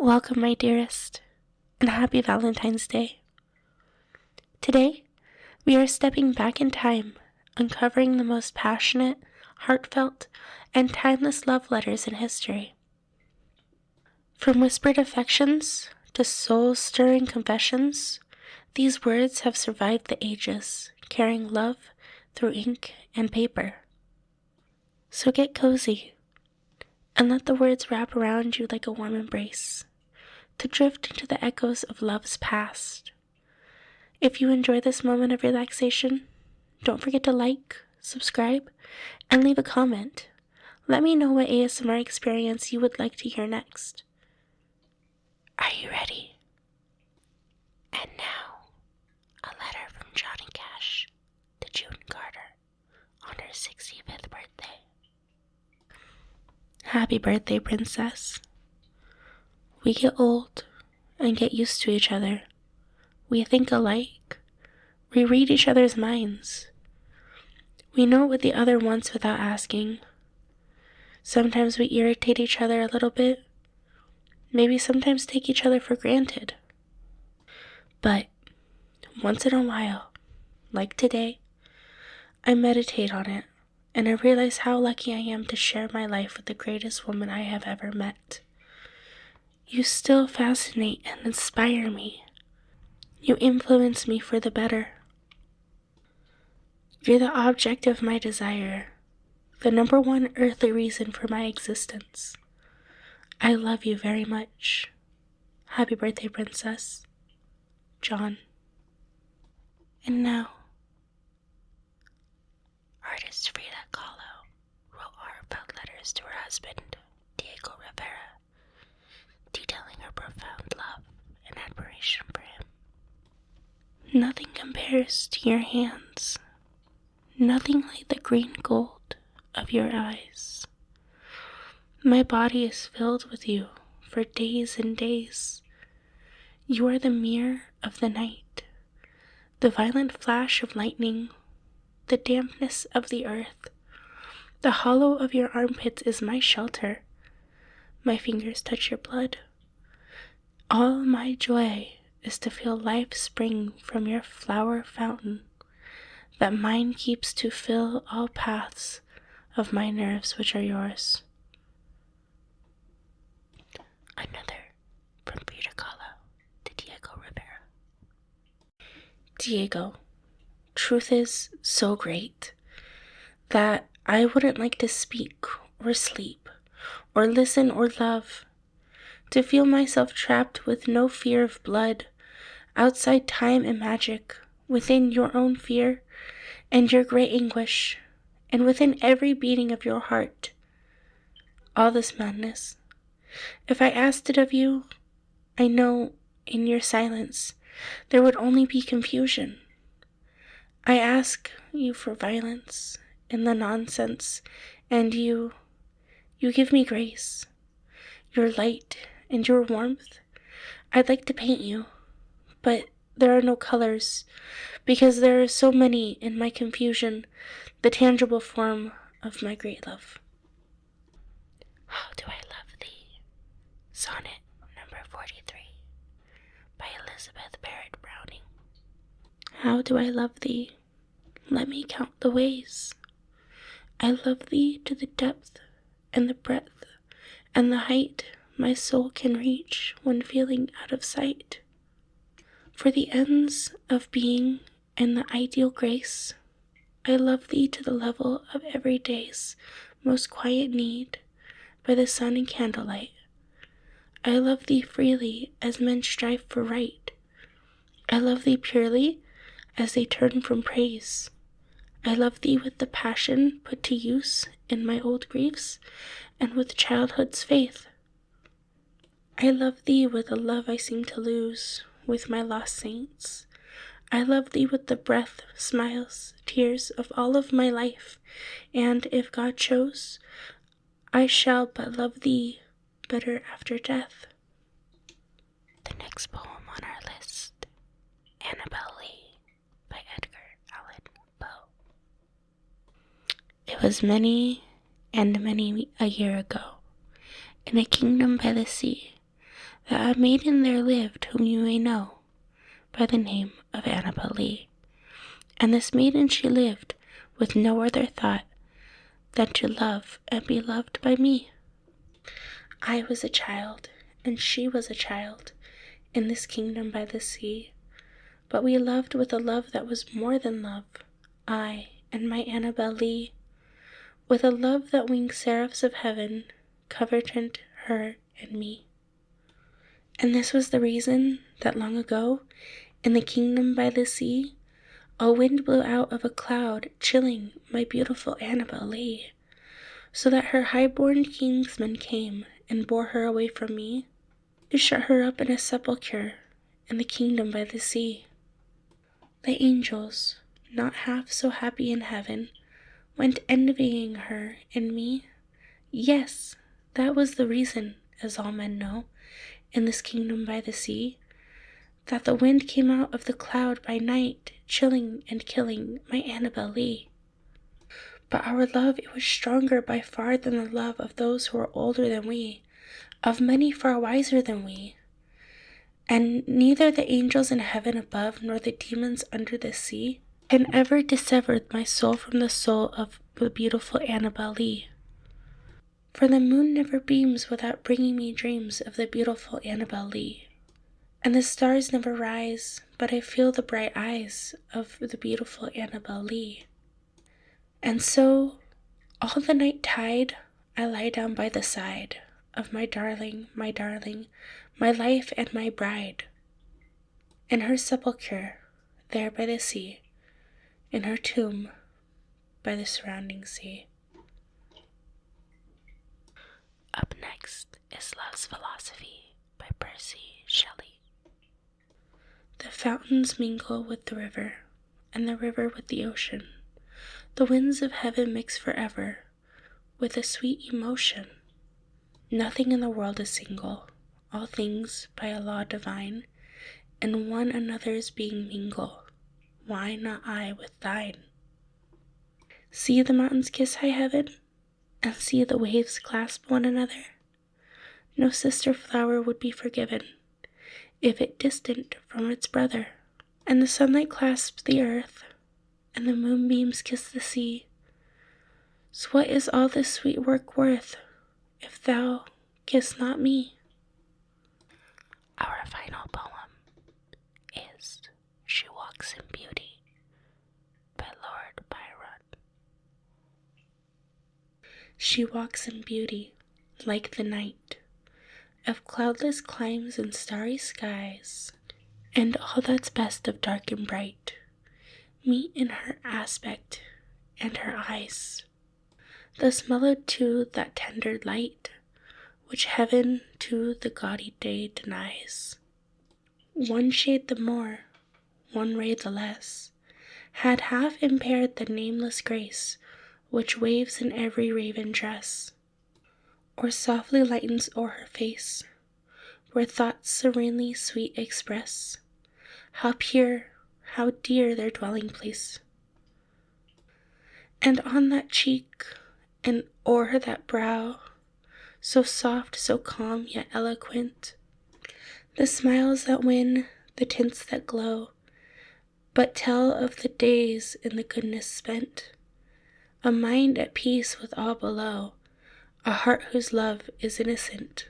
Welcome, my dearest, and happy Valentine's Day. Today, we are stepping back in time, uncovering the most passionate, heartfelt, and timeless love letters in history. From whispered affections to soul-stirring confessions, these words have survived the ages, carrying love through ink and paper. So get cozy, and let the words wrap around you like a warm embrace, to drift into the echoes of love's past. If you enjoy this moment of relaxation, don't forget to like, subscribe, and leave a comment. Let me know what ASMR experience you would like to hear next. Are you ready? And now, a letter from Johnny Cash to June Carter on her 65th birthday. Happy birthday, princess. We get old and get used to each other. We think alike. We read each other's minds. We know what the other wants without asking. Sometimes we irritate each other a little bit. Maybe sometimes take each other for granted. But once in a while, like today, I meditate on it, and I realize how lucky I am to share my life with the greatest woman I have ever met. You still fascinate and inspire me. You influence me for the better. You're the object of my desire, the number one earthly reason for my existence. I love you very much. Happy birthday, princess. John. And now, artist Frida Kahlo wrote heartfelt letters to her husband, Diego Rivera, detailing her profound love and admiration for him. Nothing compares to your hands. Nothing like the green gold of your eyes. My body is filled with you for days and days. You are the mirror of the night, the violent flash of lightning, the dampness of the earth. The hollow of your armpits is my shelter. My fingers touch your blood. All my joy is to feel life spring from your flower fountain, that mine keeps to fill all paths of my nerves which are yours. Another from Frida Kahlo to Diego Rivera. Diego, truth is so great that I wouldn't like to speak or sleep or listen or love, to feel myself trapped with no fear of blood, outside time and magic, within your own fear and your great anguish, and within every beating of your heart. All this madness. If I asked it of you, I know in your silence there would only be confusion. I ask you for violence in the nonsense, and you give me grace, your light and your warmth. I'd like to paint you, but there are no colors, because there are so many in my confusion, the tangible form of my great love. How do I love thee? Sonnet number 43 by Elizabeth Barrett Browning. How do I love thee? Let me count the ways. I love thee to the depth and the breadth and the height my soul can reach when feeling out of sight. For the ends of being and the ideal grace, I love thee to the level of every day's most quiet need by the sun and candlelight. I love thee freely as men strive for right. I love thee purely as they turn from praise. I love thee with the passion put to use in my old griefs and with childhood's faith. I love thee with a love I seem to lose with my lost saints. I love thee with the breath, smiles, tears of all of my life, and if God chose, I shall but love thee better after death. The next poem on our list, Annabel Lee by Edgar Allan Poe. It was many and many a year ago, in a kingdom by the sea, that a maiden there lived whom you may know by the name of Annabel Lee. And this maiden she lived with no other thought than to love and be loved by me. I was a child, and she was a child, in this kingdom by the sea. But we loved with a love that was more than love, I and my Annabel Lee, with a love that winged seraphs of heaven coveted her and me. And this was the reason that long ago, in the kingdom by the sea, a wind blew out of a cloud, chilling my beautiful Annabel Lee, so that her high-born kingsmen came and bore her away from me, to shut her up in a sepulchre in the kingdom by the sea. The angels, not half so happy in heaven, went envying her and me. Yes, that was the reason, as all men know, in this kingdom by the sea, that the wind came out of the cloud by night, chilling and killing my Annabel Lee. But our love, it was stronger by far than the love of those who were older than we, of many far wiser than we. And neither the angels in heaven above nor the demons under the sea can ever dissever my soul from the soul of the beautiful Annabel Lee. For the moon never beams without bringing me dreams of the beautiful Annabel Lee. And the stars never rise, but I feel the bright eyes of the beautiful Annabel Lee. And so, all the night tide, I lie down by the side of my darling, my life and my bride. In her sepulchre, there by the sea, in her tomb, by the surrounding sea. Up next is Love's Philosophy by Percy Shelley. The fountains mingle with the river, and the river with the ocean. The winds of heaven mix forever with a sweet emotion. Nothing in the world is single, all things by a law divine, and one another's being mingle. Why not I with thine? See the mountains kiss high heaven, and see the waves clasp one another. No sister flower would be forgiven if it distant from its brother. And the sunlight clasps the earth, and the moonbeams kiss the sea. So what is all this sweet work worth, if thou kiss not me? Our final poem is She Walks in Beauty by Lord Byron. She walks in beauty, like the night, of cloudless climes and starry skies, and all that's best of dark and bright meet in her aspect and her eyes. Thus mellowed to that tender light, which heaven to the gaudy day denies. One shade the more, one ray the less, had half impaired the nameless grace which waves in every raven dress, or softly lightens o'er her face, where thoughts serenely sweet express how pure, how dear their dwelling place. And on that cheek, and o'er that brow, so soft, so calm, yet eloquent, the smiles that win, the tints that glow, but tell of the days in the goodness spent, a mind at peace with all below, a heart whose love is innocent.